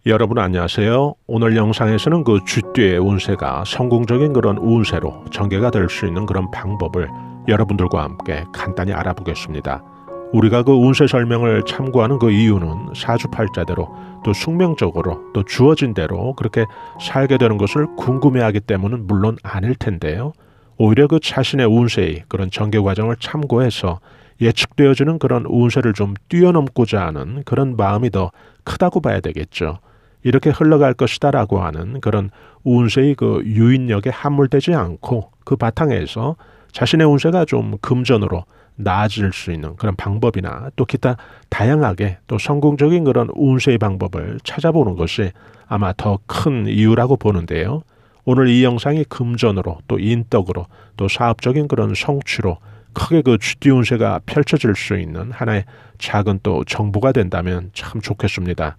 여러분 안녕하세요. 오늘 영상에서는 그 쥐띠의 운세가 성공적인 그런 운세로 전개가 될 수 있는 그런 방법을 여러분들과 함께 간단히 알아보겠습니다. 우리가 그 운세 설명을 참고하는 그 이유는 사주팔자대로 또 숙명적으로 또 주어진 대로 그렇게 살게 되는 것을 궁금해하기 때문은 물론 아닐 텐데요. 오히려 그 자신의 운세의 그런 전개 과정을 참고해서 예측되어지는 그런 운세를 좀 뛰어넘고자 하는 그런 마음이 더 크다고 봐야 되겠죠. 이렇게 흘러갈 것이다 라고 하는 그런 운세의 그 유인력에 함몰되지 않고 그 바탕에서 자신의 운세가 좀 금전으로 나아질 수 있는 그런 방법이나 또 기타 다양하게 또 성공적인 그런 운세의 방법을 찾아보는 것이 아마 더 큰 이유라고 보는데요. 오늘 이 영상이 금전으로 또 인덕으로 또 사업적인 그런 성취로 크게 그 쥐띠 운세가 펼쳐질 수 있는 하나의 작은 또 정보가 된다면 참 좋겠습니다.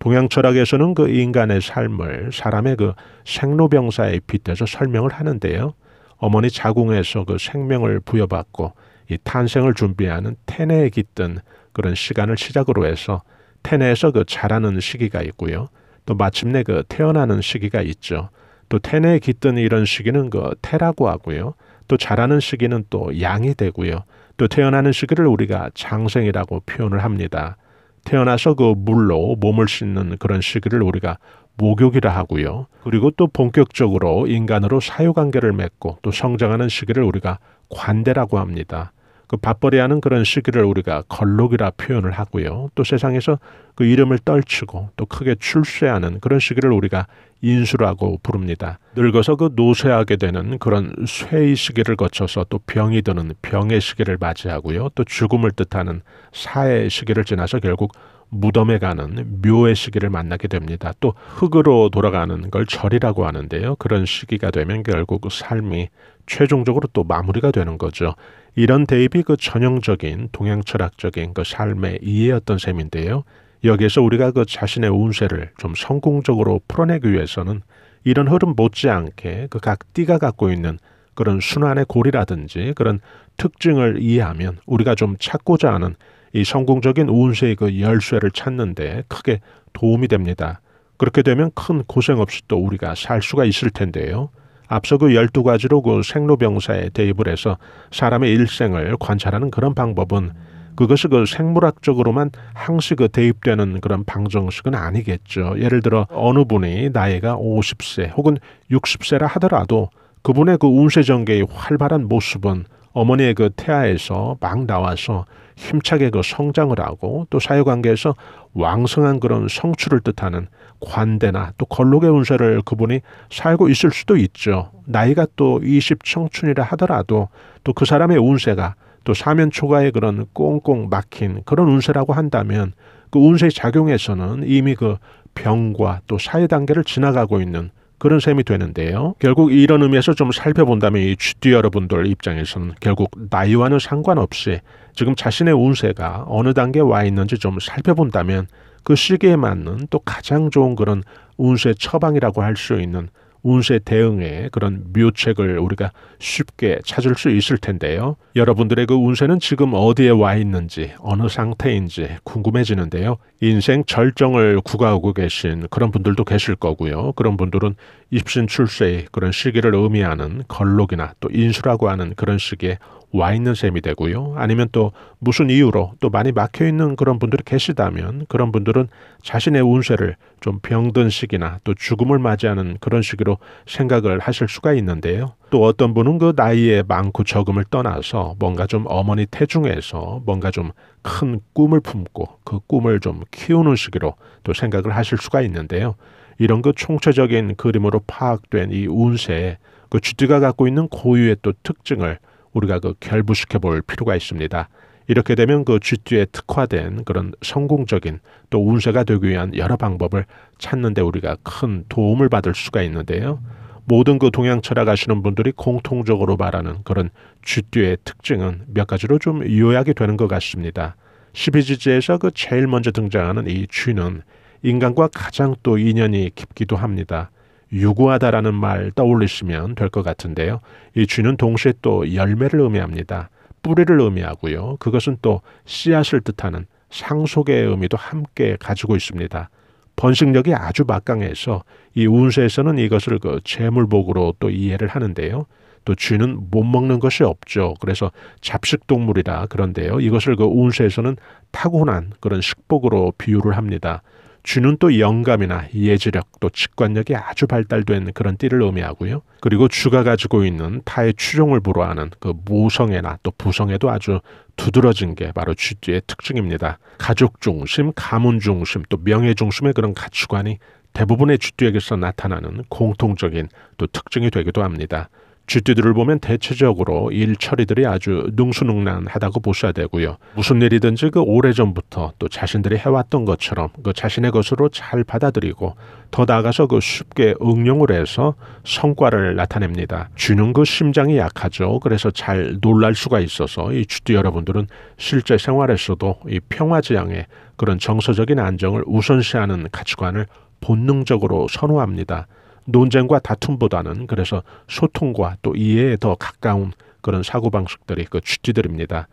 동양 철학에서는 그 인간의 삶을 사람의 그 생로병사에 빗대서 설명을 하는데요. 어머니 자궁에서 그 생명을 부여받고 이 탄생을 준비하는 태내에 깃든 그런 시간을 시작으로 해서 태내에서 그 자라는 시기가 있고요. 또 마침내 그 태어나는 시기가 있죠. 또 태내에 깃든 이런 시기는 그 태라고 하고요. 또 자라는 시기는 또 양이 되고요. 또 태어나는 시기를 우리가 장생이라고 표현을 합니다. 태어나서 그 물로 몸을 씻는 그런 시기를 우리가 목욕이라 하고요. 그리고 또 본격적으로 인간으로 사유관계를 맺고 또 성장하는 시기를 우리가 관대라고 합니다. 그 밥벌이하는 그런 시기를 우리가 걸록이라 표현을 하고요. 또 세상에서 그 이름을 떨치고 또 크게 출세하는 그런 시기를 우리가 인수라고 부릅니다. 늙어서 그 노쇠하게 되는 그런 쇠의 시기를 거쳐서 또 병이 드는 병의 시기를 맞이하고요. 또 죽음을 뜻하는 사의 시기를 지나서 결국 무덤에 가는 묘의 시기를 만나게 됩니다. 또 흙으로 돌아가는 걸 절이라고 하는데요. 그런 시기가 되면 결국 삶이 최종적으로 또 마무리가 되는 거죠. 이런 대입이 그 전형적인 동양 철학적인 그 삶의 이해였던 셈인데요. 여기에서 우리가 그 자신의 운세를 좀 성공적으로 풀어내기 위해서는 이런 흐름 못지않게 그 각 띠가 갖고 있는 그런 순환의 고리라든지 그런 특징을 이해하면 우리가 좀 찾고자 하는 이 성공적인 운세의 그 열쇠를 찾는데 크게 도움이 됩니다. 그렇게 되면 큰 고생 없이 또 우리가 살 수가 있을 텐데요. 앞서 그 12가지로 그 생로병사에 대입을 해서 사람의 일생을 관찰하는 그런 방법은 그것이 그 생물학적으로만 항시 그 대입되는 그런 방정식은 아니겠죠. 예를 들어 어느 분이 나이가 50세 혹은 60세라 하더라도 그분의 그 운세 전개의 활발한 모습은 어머니의 그 태아에서 막 나와서 힘차게 그 성장을 하고 또 사회관계에서 왕성한 그런 성취를 뜻하는 관대나 또 걸록의 운세를 그분이 살고 있을 수도 있죠. 나이가 또 20 청춘이라 하더라도 또 그 사람의 운세가 또 사면 초가의 그런 꽁꽁 막힌 그런 운세라고 한다면 그 운세의 작용에서는 이미 그 병과 또 사회 단계를 지나가고 있는 그런 셈이 되는데요. 결국 이런 의미에서 좀 살펴본다면 이 쥐띠 여러분들 입장에서는 결국 나이와는 상관없이 지금 자신의 운세가 어느 단계에 와 있는지 좀 살펴본다면 그 시기에 맞는 또 가장 좋은 그런 운세 처방이라고 할 수 있는 운세 대응의 그런 묘책을 우리가 쉽게 찾을 수 있을 텐데요. 여러분들의 그 운세는 지금 어디에 와 있는지 어느 상태인지 궁금해지는데요. 인생 절정을 구가하고 계신 그런 분들도 계실 거고요. 그런 분들은 입신 출세의 그런 시기를 의미하는 걸록이나 또 인수라고 하는 그런 시기에 와 있는 셈이 되고요. 아니면 또 무슨 이유로 또 많이 막혀 있는 그런 분들이 계시다면 그런 분들은 자신의 운세를 좀 병든 시기나 또 죽음을 맞이하는 그런 시기로 생각을 하실 수가 있는데요. 또 어떤 분은 그 나이의 많고 적음을 떠나서 뭔가 좀 어머니 태중에서 뭔가 좀 큰 꿈을 품고 그 꿈을 좀 키우는 시기로 또 생각을 하실 수가 있는데요. 이런 그 총체적인 그림으로 파악된 이 운세에 그 쥐띠가 갖고 있는 고유의 또 특징을 우리가 그 결부시켜 볼 필요가 있습니다. 이렇게 되면 그 쥐띠에 특화된 그런 성공적인 또 운세가 되기 위한 여러 방법을 찾는 데 우리가 큰 도움을 받을 수가 있는데요. 모든 그 동양 철학 하시는 분들이 공통적으로 말하는 그런 쥐띠의 특징은 몇 가지로 좀 요약이 되는 것 같습니다. 12지지에서 그 제일 먼저 등장하는 이 쥐는 인간과 가장 또 인연이 깊기도 합니다. 유구하다라는 말 떠올리시면 될 것 같은데요. 이 쥐는 동시에 또 열매를 의미합니다. 뿌리를 의미하고요. 그것은 또 씨앗을 뜻하는 상속의 의미도 함께 가지고 있습니다. 번식력이 아주 막강해서 이 운세에서는 이것을 재물복으로 또 이해를 하는데요. 또 쥐는 못 먹는 것이 없죠. 그래서 잡식동물이라 그런데요. 이것을 운세에서는 타고난 그런 식복으로 비유를 합니다. 쥐는 또 영감이나 예지력 또 직관력이 아주 발달된 그런 띠를 의미하고요. 그리고 쥐가 가지고 있는 타의 추종을 불허하는 모성애나 또 부성애도 아주 두드러진 게 바로 쥐띠의 특징입니다. 가족 중심, 가문 중심, 또 명예 중심의 그런 가치관이 대부분의 쥐띠에게서 나타나는 공통적인 또 특징이 되기도 합니다. 쥐띠들을 보면 대체적으로 일 처리들이 아주 능수능란하다고 보셔야 되고요. 무슨 일이든지 오래전부터 또 자신들이 해왔던 것처럼 자신의 것으로 잘 받아들이고 더 나아가서 쉽게 응용을 해서 성과를 나타냅니다. 쥐는 심장이 약하죠. 그래서 잘 놀랄 수가 있어서 이 쥐띠 여러분들은 실제 생활에서도 이 평화지향의 그런 정서적인 안정을 우선시하는 가치관을 본능적으로 선호합니다. 논쟁과 다툼보다는 그래서 소통과 또 이해에 더 가까운 그런 사고방식들이 쥐띠들입니다.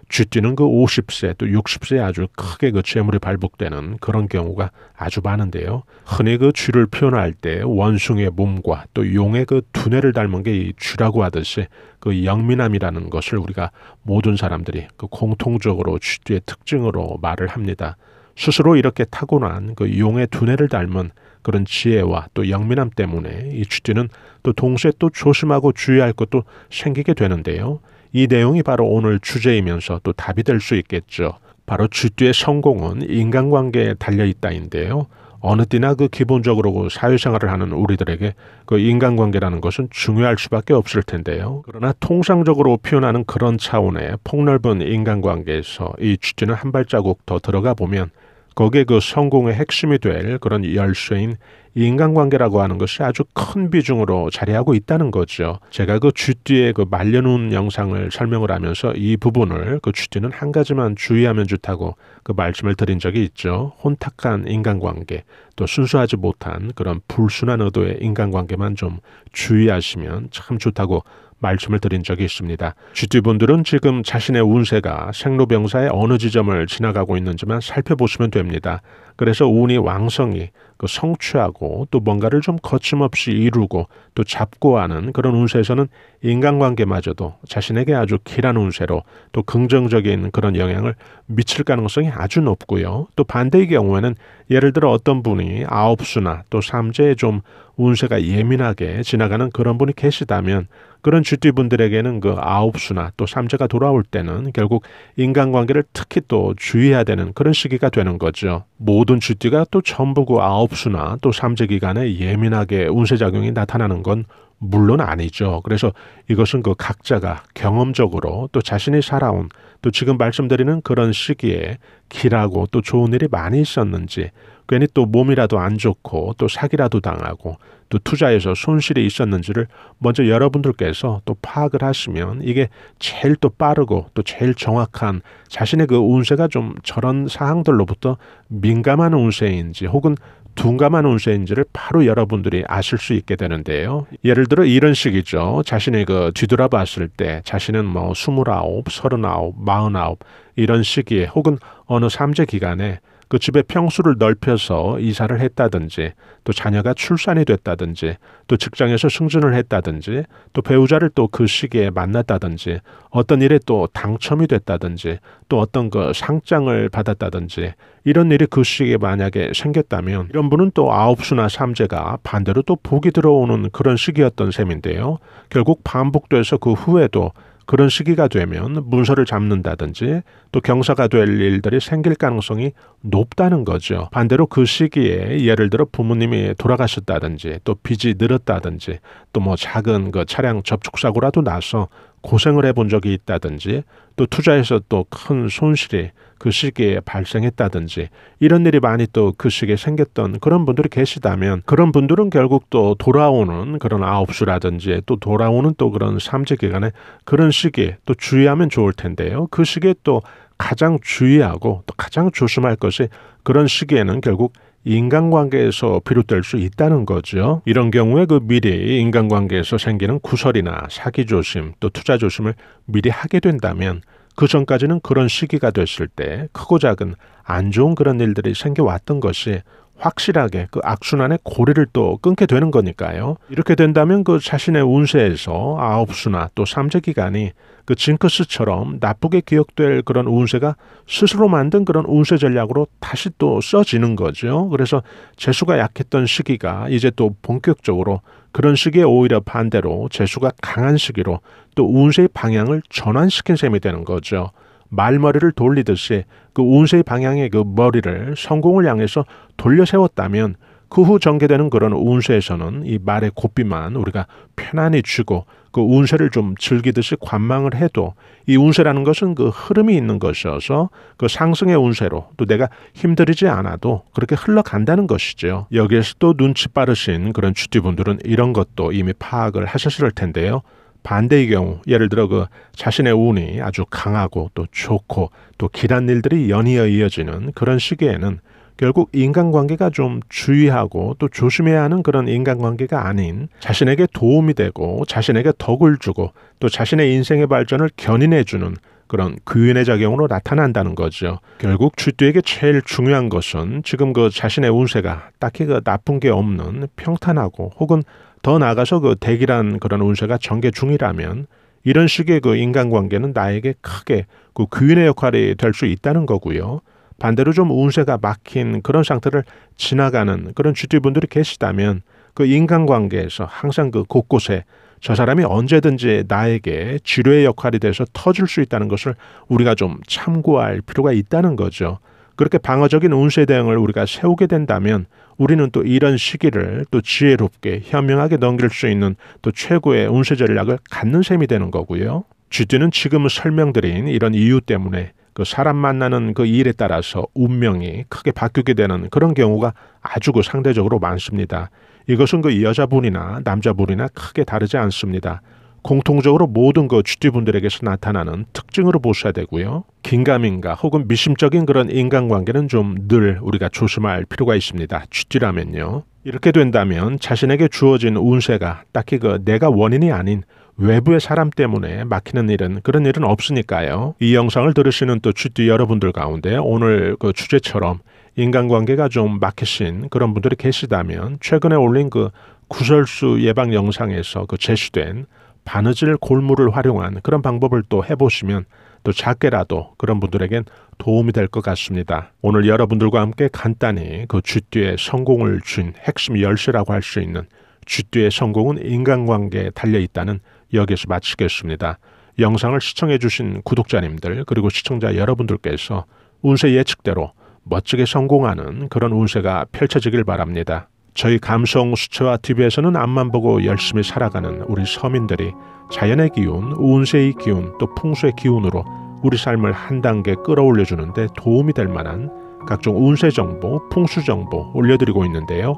쥐띠는 50세 또 60세에 아주 크게 재물이 발복되는 그런 경우가 아주 많은데요. 흔히 쥐를 표현할 때 원숭이의 몸과 또 용의 두뇌를 닮은 게 이 쥐라고 하듯이 영민함이라는 것을 우리가 모든 사람들이 공통적으로 쥐띠의 특징으로 말을 합니다. 스스로 이렇게 타고난 용의 두뇌를 닮은 그런 지혜와 또 영민함 때문에 이 쥐띠는 또 동시에 또 조심하고 주의할 것도 생기게 되는데요. 이 내용이 바로 오늘 주제이면서 또 답이 될 수 있겠죠. 바로 쥐띠의 성공은 인간관계에 달려있다인데요. 어느 띠나 기본적으로 사회생활을 하는 우리들에게 인간관계라는 것은 중요할 수밖에 없을 텐데요. 그러나 통상적으로 표현하는 그런 차원의 폭넓은 인간관계에서 이 쥐띠는 한 발자국 더 들어가 보면 거기에 성공의 핵심이 될 그런 열쇠인 인간관계라고 하는 것이 아주 큰 비중으로 자리하고 있다는 거죠. 제가 쥐띠의 말려놓은 영상을 설명을 하면서 이 부분을 쥐띠는 한 가지만 주의하면 좋다고 말씀을 드린 적이 있죠. 혼탁한 인간관계, 또 순수하지 못한 그런 불순한 의도의 인간관계만 좀 주의하시면 참 좋다고 말씀을 드린 적이 있습니다. 쥐띠분들은 지금 자신의 운세가 생로병사의 어느 지점을 지나가고 있는지만 살펴보시면 됩니다. 그래서 운이 왕성히 성취하고 또 뭔가를 좀 거침없이 이루고 또 잡고 하는 그런 운세에서는 인간관계마저도 자신에게 아주 길한 운세로 또 긍정적인 그런 영향을 미칠 가능성이 아주 높고요. 또 반대의 경우에는 예를 들어 어떤 분이 아홉수나 또 삼재에 좀 운세가 예민하게 지나가는 그런 분이 계시다면 그런 쥐띠분들에게는 아홉수나 또 삼재가 돌아올 때는 결국 인간관계를 특히 또 주의해야 되는 그런 시기가 되는 거죠. 모든 쥐띠가 또 전부 아홉수나 또 삼재 기간에 예민하게 운세작용이 나타나는 건 물론 아니죠. 그래서 이것은 각자가 경험적으로 또 자신이 살아온 또 지금 말씀드리는 그런 시기에 길하고 또 좋은 일이 많이 있었는지 괜히 또 몸이라도 안 좋고 또 사기라도 당하고 또 투자에서 손실이 있었는지를 먼저 여러분들께서 또 파악을 하시면 이게 제일 또 빠르고 또 제일 정확한 자신의 운세가 좀 저런 사항들로부터 민감한 운세인지 혹은 둔감한 운세인지를 바로 여러분들이 아실 수 있게 되는데요. 예를 들어 이런 식이죠. 자신이 뒤돌아봤을 때 자신은 29, 39, 49 이런 시기에 혹은 어느 삼재 기간에 집의 평수를 넓혀서 이사를 했다든지 또 자녀가 출산이 됐다든지 또 직장에서 승진을 했다든지 또 배우자를 또 그 시기에 만났다든지 어떤 일에 또 당첨이 됐다든지 또 어떤 상장을 받았다든지 이런 일이 그 시기에 만약에 생겼다면 이런 분은 또 아홉수나 삼재가 반대로 또 복이 들어오는 그런 시기였던 셈인데요. 결국 반복돼서 그 후에도 그런 시기가 되면 문서를 잡는다든지 또 경사가 될 일들이 생길 가능성이 높다는 거죠. 반대로 그 시기에 예를 들어 부모님이 돌아가셨다든지 또 빚이 늘었다든지 또 작은 차량 접촉사고라도 나서 고생을 해본 적이 있다든지 또 투자에서 또 큰 손실이 그 시기에 발생했다든지 이런 일이 많이 또 그 시기에 생겼던 그런 분들이 계시다면 그런 분들은 결국 또 돌아오는 그런 아홉수라든지 또 돌아오는 또 그런 삼재 기간에 그런 시기에 또 주의하면 좋을 텐데요. 그 시기에 또 가장 주의하고 또 가장 조심할 것이 그런 시기에는 결국 인간관계에서 비롯될 수 있다는 거죠. 이런 경우에 미리 인간관계에서 생기는 구설이나 사기 조심 또 투자 조심을 미리 하게 된다면 그 전까지는 그런 시기가 됐을 때 크고 작은 안 좋은 그런 일들이 생겨왔던 것이 확실하게 그 악순환의 고리를 또 끊게 되는 거니까요. 이렇게 된다면 그 자신의 운세에서 아홉수나 또 삼재기간이 그 징크스처럼 나쁘게 기억될 그런 운세가 스스로 만든 그런 운세 전략으로 다시 또 써지는 거죠. 그래서 재수가 약했던 시기가 이제 또 본격적으로 그런 시기에 오히려 반대로 재수가 강한 시기로 또 운세의 방향을 전환시킨 셈이 되는 거죠. 말머리를 돌리듯이 그 운세의 방향의 그 머리를 성공을 향해서 돌려 세웠다면 그 후 전개되는 그런 운세에서는 이 말의 고삐만 우리가 편안히 쥐고 그 운세를 좀 즐기듯이 관망을 해도 이 운세라는 것은 그 흐름이 있는 것이어서 그 상승의 운세로 또 내가 힘들이지 않아도 그렇게 흘러간다는 것이죠. 여기에서 또 눈치 빠르신 그런 쥐띠분들은 이런 것도 이미 파악을 하셨을 텐데요. 반대의 경우 예를 들어 그 자신의 운이 아주 강하고 또 좋고 또 길한 일들이 연이어 이어지는 그런 시기에는 결국 인간관계가 좀 주의하고 또 조심해야 하는 그런 인간관계가 아닌 자신에게 도움이 되고 자신에게 덕을 주고 또 자신의 인생의 발전을 견인해주는 그런 귀인의 작용으로 나타난다는 거죠. 결국 쥐띠에게 제일 중요한 것은 지금 그 자신의 운세가 딱히 그 나쁜 게 없는 평탄하고 혹은 더 나아가서 그 대기란 그런 운세가 전개 중이라면 이런 식의 그 인간관계는 나에게 크게 그 귀인의 역할이 될 수 있다는 거고요. 반대로 좀 운세가 막힌 그런 상태를 지나가는 그런 쥐띠분들이 계시다면 그 인간관계에서 항상 그 곳곳에 저 사람이 언제든지 나에게 지뢰의 역할이 돼서 터질 수 있다는 것을 우리가 좀 참고할 필요가 있다는 거죠. 그렇게 방어적인 운세 대응을 우리가 세우게 된다면 우리는 또 이런 시기를 또 지혜롭게 현명하게 넘길 수 있는 또 최고의 운세 전략을 갖는 셈이 되는 거고요. 쥐띠는 지금 설명드린 이런 이유 때문에 그 사람 만나는 그 일에 따라서 운명이 크게 바뀌게 되는 그런 경우가 아주 그 상대적으로 많습니다. 이것은 그 여자분이나 남자분이나 크게 다르지 않습니다. 공통적으로 모든 그 쥐띠분들에게서 나타나는 특징으로 보셔야 되고요. 긴가민가 혹은 미심적인 그런 인간관계는 좀 늘 우리가 조심할 필요가 있습니다. 쥐띠라면요. 이렇게 된다면 자신에게 주어진 운세가 딱히 그 내가 원인이 아닌 외부의 사람 때문에 막히는 일은 그런 일은 없으니까요. 이 영상을 들으시는 또 쥐띠 여러분들 가운데 오늘 그 주제처럼 인간관계가 좀 막히신 그런 분들이 계시다면 최근에 올린 그 구설수 예방 영상에서 그 제시된 바느질 골무를 활용한 그런 방법을 또 해보시면 또 작게라도 그런 분들에겐 도움이 될 것 같습니다. 오늘 여러분들과 함께 간단히 그 쥐띠의 성공을 준 핵심 열쇠라고 할 수 있는 쥐띠의 성공은 인간관계에 달려있다는 여기서 마치겠습니다. 영상을 시청해주신 구독자님들 그리고 시청자 여러분들께서 운세 예측대로 멋지게 성공하는 그런 운세가 펼쳐지길 바랍니다. 저희 감성 수채화 TV에서는 앞만 보고 열심히 살아가는 우리 서민들이 자연의 기운, 운세의 기운, 또 풍수의 기운으로 우리 삶을 한 단계 끌어올려주는데 도움이 될 만한 각종 운세 정보, 풍수 정보 올려드리고 있는데요.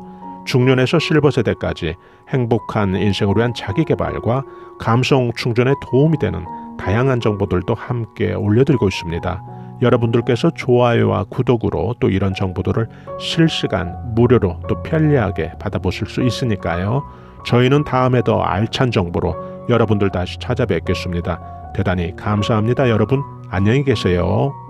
중년에서 실버 세대까지 행복한 인생을 위한 자기개발과 감성 충전에 도움이 되는 다양한 정보들도 함께 올려드리고 있습니다. 여러분들께서 좋아요와 구독으로 또 이런 정보들을 실시간 무료로 또 편리하게 받아보실 수 있으니까요. 저희는 다음에 더 알찬 정보로 여러분들 다시 찾아뵙겠습니다. 대단히 감사합니다. 여러분 안녕히 계세요.